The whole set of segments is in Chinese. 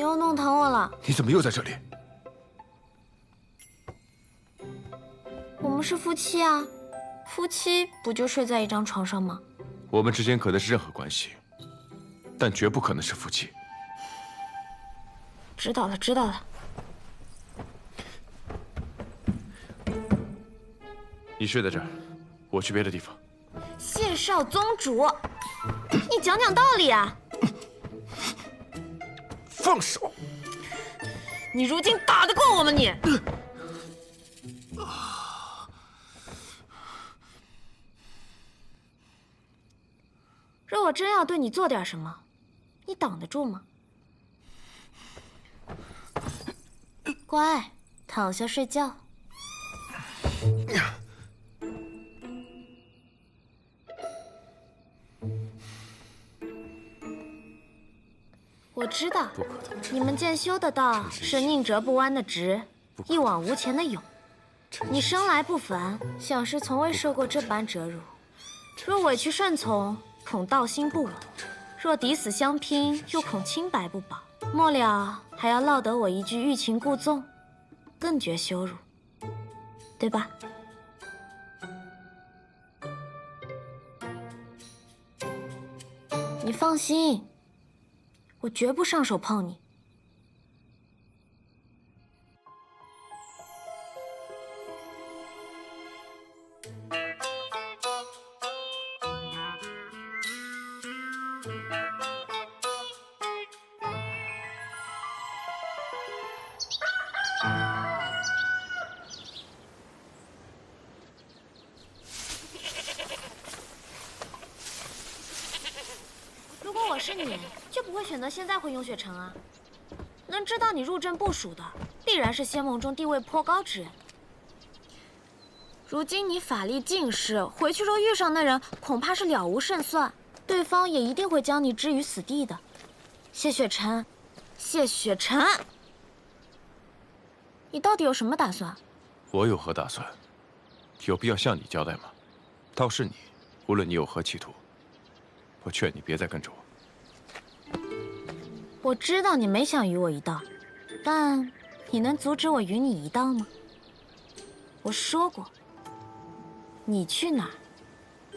又弄疼我了。你怎么又在这里？我们是夫妻啊，夫妻不就睡在一张床上吗？我们之间可能是任何关系，但绝不可能是夫妻。知道了，知道了。你睡在这儿，我去别的地方。谢少宗主，你讲讲道理啊！放手！你如今打得过我吗你？若我真要对你做点什么，你挡得住吗？乖，躺下睡觉。我知道，你们渐修的道是宁折不弯的直，一往无前的勇。你生来不凡，想是从未受过这般折辱。若委屈顺从，恐道心不稳；若抵死相拼，又恐清白不保。末了还要落得我一句欲擒故纵，更觉羞辱，对吧？你放心，我绝不上手碰你。如果我是你，就不会选择现在回永雪城啊。能知道你入阵部署的，必然是仙盟中地位颇高之人。如今你法力尽失，回去若遇上那人，恐怕是了无胜算，对方也一定会将你置于死地的。谢雪晨，谢雪晨，你到底有什么打算？我有何打算？有必要向你交代吗？倒是你，无论你有何企图，我劝你别再跟着我。我知道你没想与我一道，但你能阻止我与你一道吗？我说过，你去哪儿，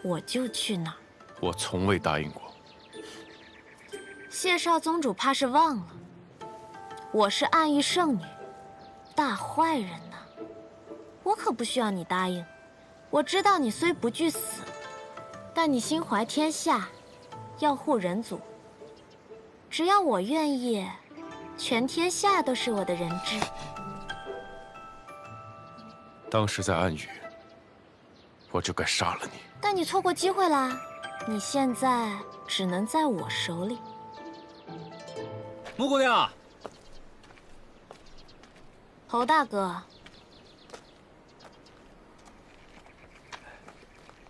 我就去哪儿。我从未答应过。谢少宗主怕是忘了，我是暗域圣女，大坏人呢。我可不需要你答应。我知道你虽不惧死，但你心怀天下，要护人族。只要我愿意，全天下都是我的人质。当时在暗语，我就该杀了你。但你错过机会啦，你现在只能在我手里。穆姑娘，侯大哥，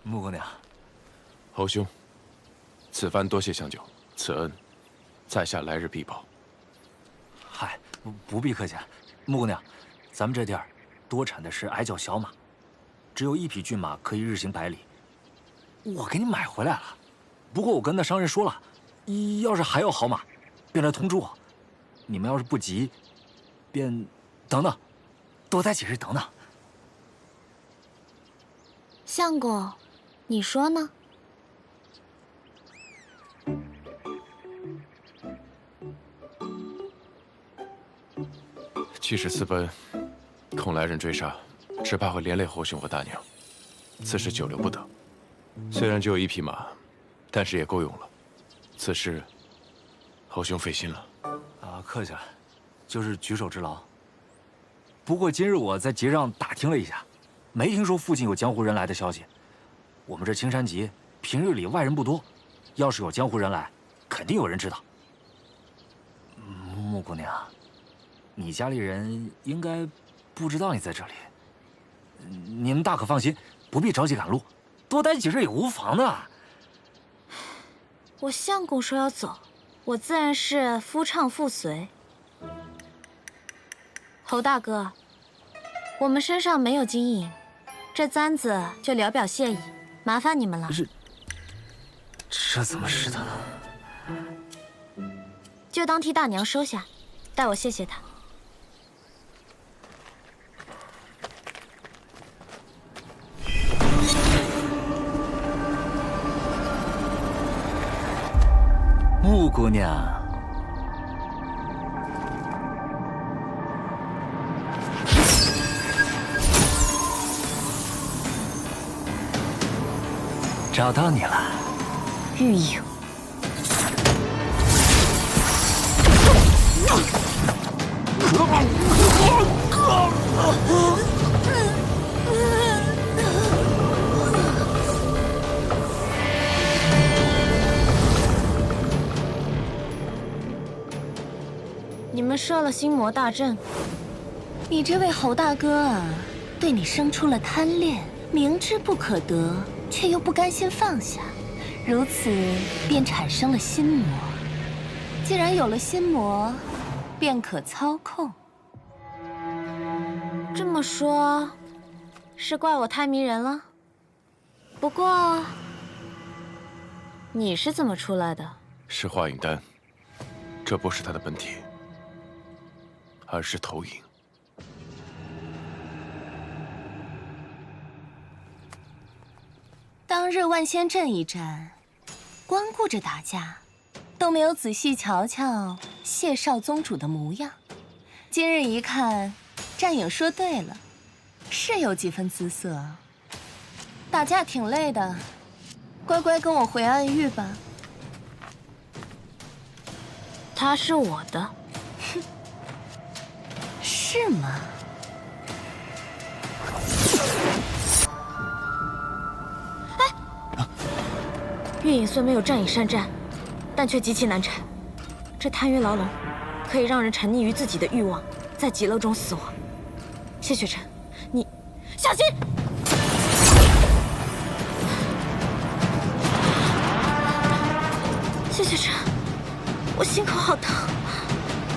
穆姑娘，侯兄，此番多谢相救，此恩，在下来日必报。嗨，不必客气。穆姑娘，咱们这地儿多产的是矮脚小马，只有1匹骏马可以日行100里。我给你买回来了，不过我跟那商人说了，要是还有好马，便来通知我。你们要是不急，便等等，多待几日等等。相公，你说呢？即使私奔，恐来人追杀，只怕会连累侯兄和大娘。此事久留不得。虽然只有1匹马，但是也够用了。此事，侯兄费心了。客气了，就是举手之劳。不过今日我在集上打听了一下，没听说附近有江湖人来的消息。我们这青山集平日里外人不多，要是有江湖人来，肯定有人知道。穆姑娘，你家里人应该不知道你在这里。你们大可放心，不必着急赶路，多待几日也无妨的。我相公说要走，我自然是夫唱妇随。侯大哥，我们身上没有金银，这簪子就聊表谢意，麻烦你们了。这怎么使得呢？就当替大娘收下。代我谢谢他。木姑娘，找到你了。玉影。你们设了心魔大阵，你这位侯大哥啊，对你生出了贪恋，明知不可得，却又不甘心放下，如此便产生了心魔。既然有了心魔，便可操控。这么说，是怪我太迷人了。不过，你是怎么出来的？是化影丹，这不是他的本体，而是投影。当日万仙阵一战，光顾着打架，都没有仔细瞧瞧谢少宗主的模样。今日一看，战影说对了，是有几分姿色。打架挺累的，乖乖跟我回暗域吧。他是我的。哼，是吗？月影虽没有战影善战，但却极其难缠。这贪欲牢笼，可以让人沉溺于自己的欲望，在极乐中死亡。谢雪晨，你小心！谢雪晨，我心口好疼，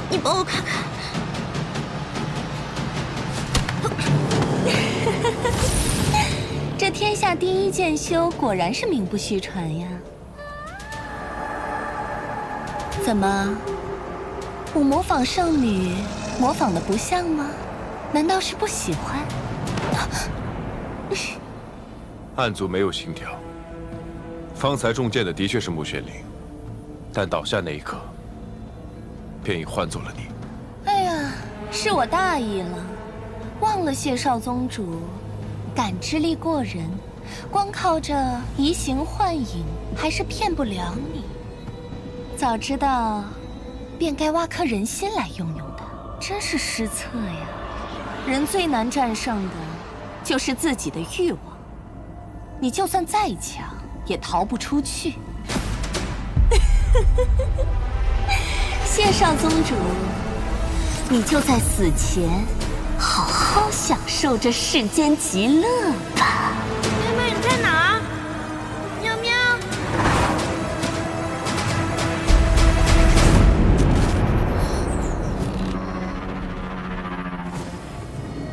你帮我看看。这天下第一剑修果然是名不虚传呀！怎么，我模仿圣女模仿的不像吗？难道是不喜欢？暗族没有心跳，方才中箭的的确是穆玄灵，但倒下那一刻，便已换作了你。哎呀，是我大意了，忘了谢少宗主感知力过人，光靠着移形换影还是骗不了你。早知道，便该挖颗人心来用用的，真是失策呀！人最难战胜的，就是自己的欲望。你就算再强，也逃不出去。谢少宗主，你就在死前好好享受这世间极乐吧。妹妹，你在哪儿？喵喵。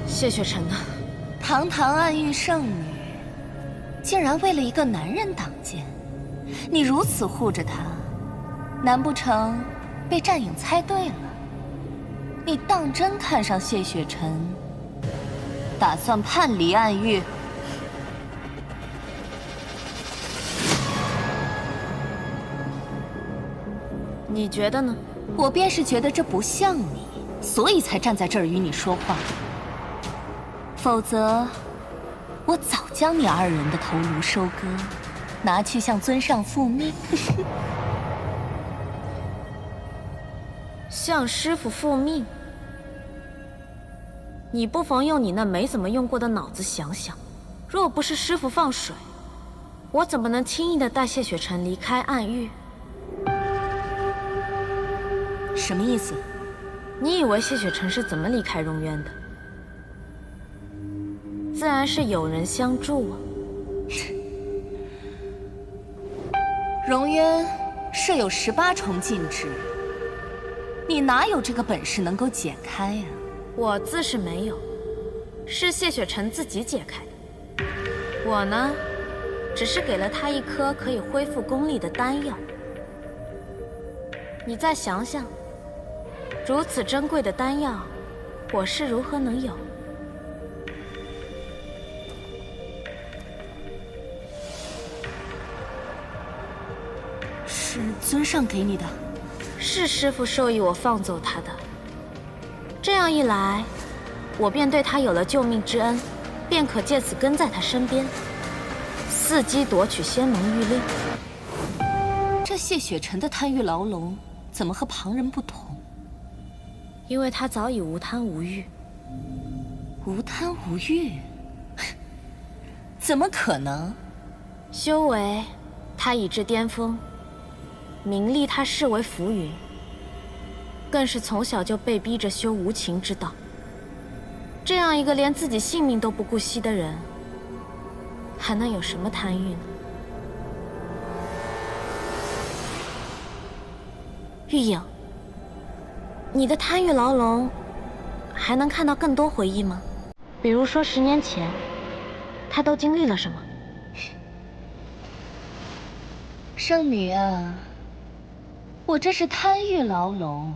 谢雪晨呢？堂堂暗域圣女，竟然为了一个男人挡箭，你如此护着他，难不成被战影猜对了？你当真看上谢雪晨，打算叛离暗域？你觉得呢？我便是觉得这不像你，所以才站在这儿与你说话。否则，我早将你二人的头颅收割，拿去向尊上复命。向师傅复命？你不妨用你那没怎么用过的脑子想想，若不是师傅放水，我怎么能轻易的带谢雪晨离开暗域？什么意思？你以为谢雪晨是怎么离开荣渊的？自然是有人相助啊。荣渊设有18重禁制，你哪有这个本事能够解开呀？我自是没有，是谢雪晨自己解开的。我呢，只是给了他一颗可以恢复功力的丹药。你再想想，如此珍贵的丹药，我是如何能有？是尊上给你的？是师父授意我放走他的。这样一来，我便对他有了救命之恩，便可借此跟在他身边，伺机夺取仙盟玉令。这谢雪晨的贪欲牢笼，怎么和旁人不同？因为他早已无贪无欲。无贪无欲？怎么可能？修为，他已至巅峰；名利，他视为浮云。更是从小就被逼着修无情之道。这样一个连自己性命都不顾惜的人，还能有什么贪欲呢？玉影，你的贪欲牢笼还能看到更多回忆吗？比如说10年前，他都经历了什么？圣女啊，我这是贪欲牢笼，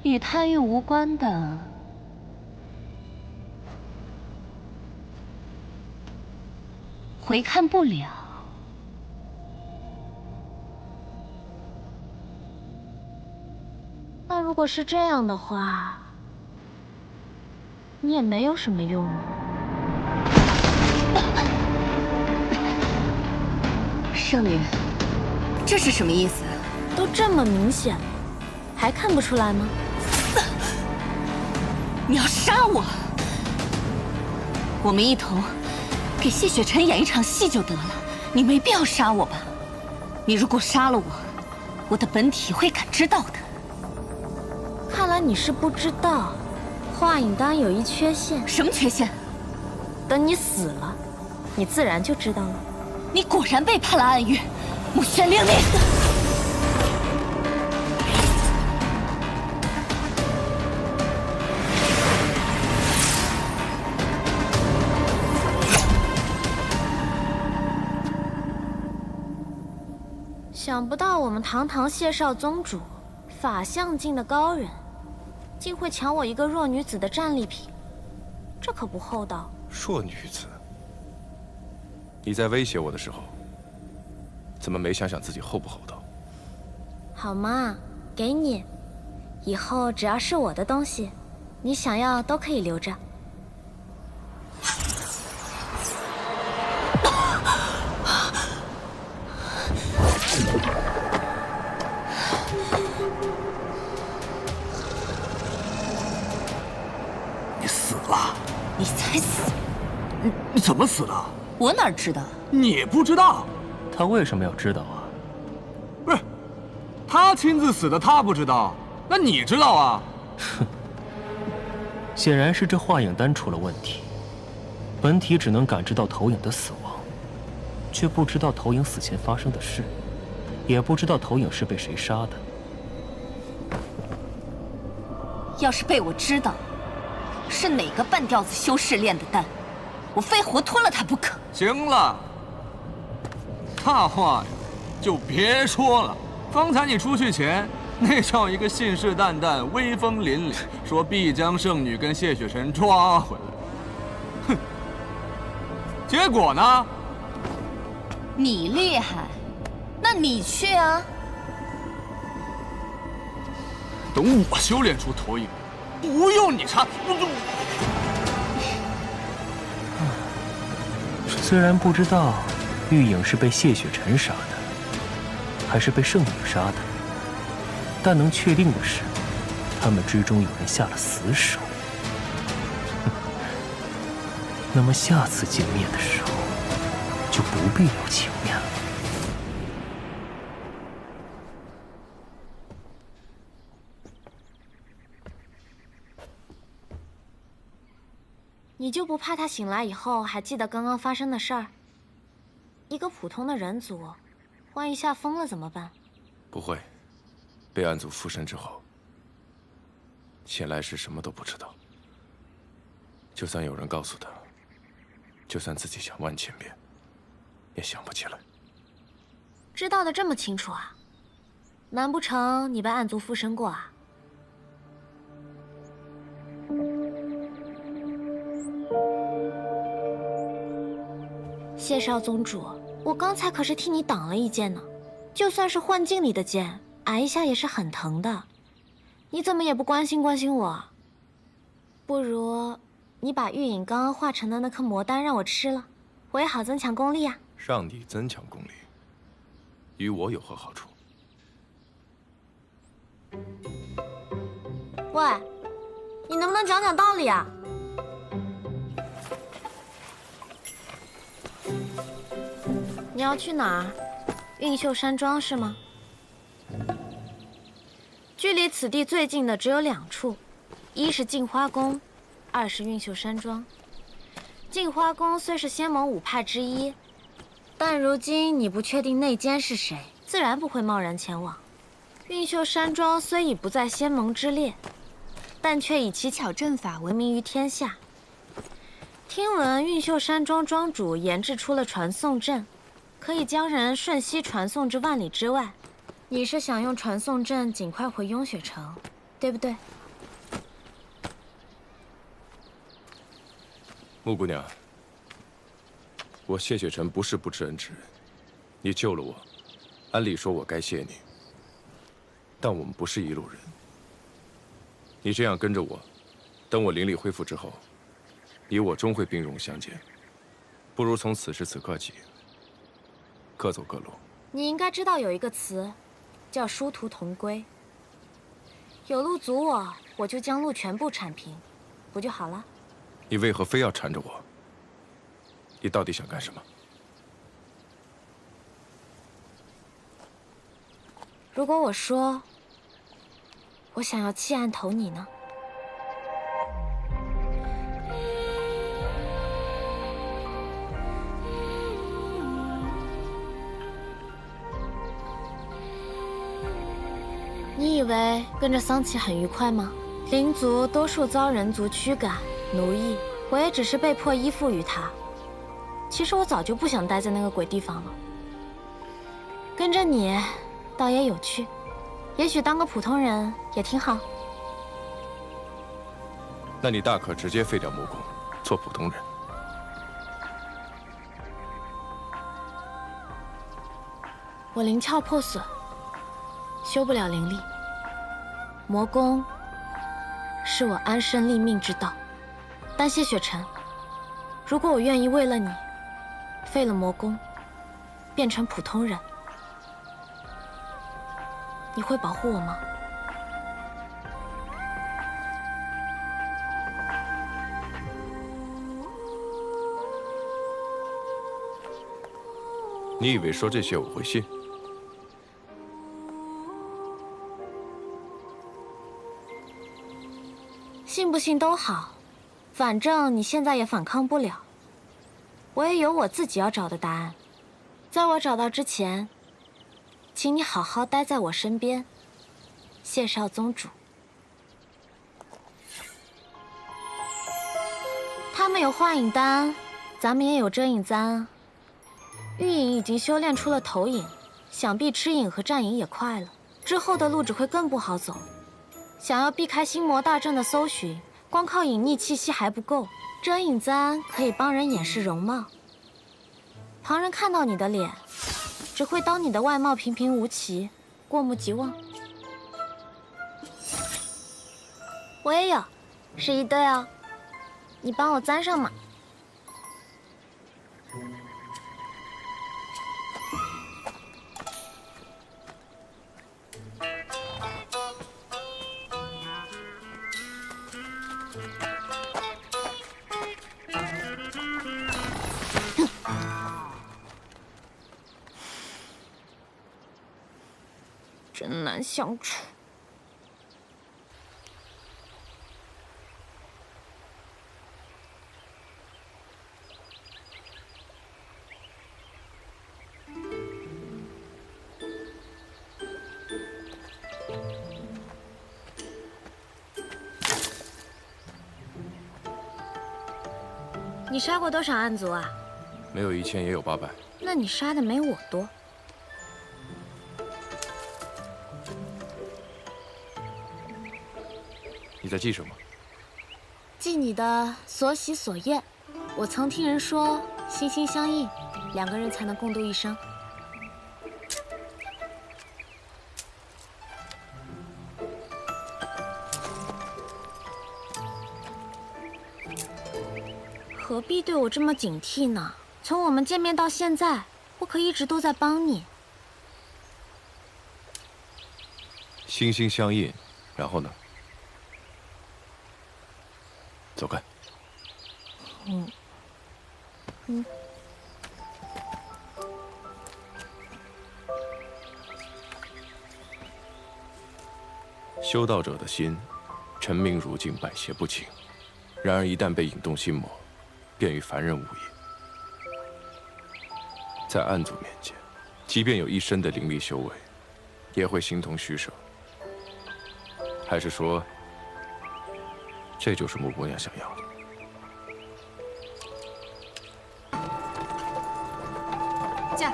与贪欲无关的。回看不了。那如果是这样的话，你也没有什么用了。圣女，这是什么意思？都这么明显了，还看不出来吗？你要杀我？我们一同给谢雪晨演一场戏就得了，你没必要杀我吧？你如果杀了我，我的本体会感知到的。看来你是不知道，化影丹有一缺陷。什么缺陷？等你死了，你自然就知道了。你果然背叛了暗域，穆宣令你。想不到我们堂堂谢少宗主，法相境的高人，竟会抢我一个弱女子的战利品，这可不厚道。弱女子？你在威胁我的时候，怎么没想想自己厚不厚道？好嘛，给你，以后只要是我的东西，你想要都可以留着。你死了！你才死！你怎么死的？我哪知道？你不知道？他为什么要知道啊？不是，他亲自死的，他不知道，那你知道啊？哼，显然是这化影丹出了问题，本体只能感知到投影的死亡，却不知道投影死前发生的事，也不知道投影是被谁杀的。要是被我知道是哪个半吊子修士炼的丹，我非活脱了他不可。行了，大话呀，就别说了。方才你出去前，那叫一个信誓旦旦、威风凛凛，说必将圣女跟谢雪晨抓回来。哼，结果呢？你厉害，那你去啊。等我修炼出投影，不用你插。虽然不知道玉影是被谢雪晨杀的，还是被圣女杀的，但能确定的是，他们之中有人下了死手。那么下次见面的时候，就不必留情面了。你就不怕他醒来以后还记得刚刚发生的事儿？一个普通的人族，万一吓疯了怎么办？不会，被暗族附身之后，前来时什么都不知道。就算有人告诉他，就算自己想万千遍，也想不起来。知道的这么清楚啊？难不成你被暗族附身过啊？谢少宗主，我刚才可是替你挡了一剑呢。就算是幻境里的剑，挨一下也是很疼的。你怎么也不关心关心我？不如你把玉隐刚刚化成的那颗魔丹让我吃了，我也好增强功力啊。让你增强功力，与我有何好处？喂，你能不能讲讲道理啊？你要去哪儿？运秀山庄是吗？距离此地最近的只有2处，一是镜花宫，二是运秀山庄。镜花宫虽是仙盟5派之一，但如今你不确定内奸是谁，自然不会贸然前往。运秀山庄虽已不在仙盟之列，但却以奇巧阵法闻名于天下。听闻运秀山庄庄主研制出了传送阵，可以将人瞬息传送至万里之外。你是想用传送阵尽快回雍雪城，对不对？穆姑娘，我谢雪尘不是不知恩之人，你救了我，按理说我该谢你。但我们不是一路人，你这样跟着我，等我灵力恢复之后，你我终会兵戎相见。不如从此时此刻起，各走各路。你应该知道有一个词，叫殊途同归。有路阻我，我就将路全部铲平，不就好了？你为何非要缠着我？你到底想干什么？如果我说我想要弃暗投你呢？你以为跟着桑琪很愉快吗？灵族多数遭人族驱赶、奴役，我也只是被迫依附于他。其实我早就不想待在那个鬼地方了。跟着你，倒也有趣，也许当个普通人也挺好。那你大可直接废掉魔宫，做普通人。我灵窍破损，修不了灵力。魔宫是我安身立命之道，但谢雪尘，如果我愿意为了你废了魔宫，变成普通人，你会保护我吗？你以为说这些我会信？信不信都好，反正你现在也反抗不了。我也有我自己要找的答案，在我找到之前，请你好好待在我身边，谢少宗主。他们有幻影丹，咱们也有遮影簪啊。玉影已经修炼出了投影，想必吃影和战影也快了，之后的路只会更不好走。想要避开心魔大阵的搜寻，光靠隐匿气息还不够。遮影簪可以帮人掩饰容貌，旁人看到你的脸，只会当你的外貌平平无奇，过目即忘。我也有，是一对哦，你帮我簪上嘛。真难相处。你杀过多少暗族啊？没有1000也有800。那你杀的没我多。你在记什么？记你的所喜所厌。我曾听人说，心心相印， 2个人才能共度一生。何必对我这么警惕呢？从我们见面到现在，我可一直都在帮你。心心相印，然后呢？走开。修道者的心，澄明如镜，百邪不侵。然而一旦被引动心魔，便与凡人无异。在暗族面前，即便有一身的灵力修为，也会形同虚设。还是说，这就是穆姑娘想要的？驾！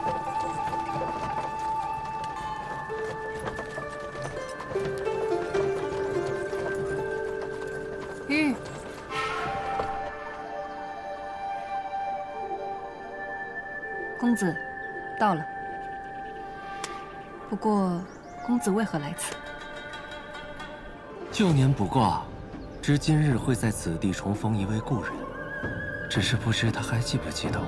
公子，到了。不过，公子为何来此？旧年卜卦，知今日会在此地重逢一位故人，只是不知他还记不记得我。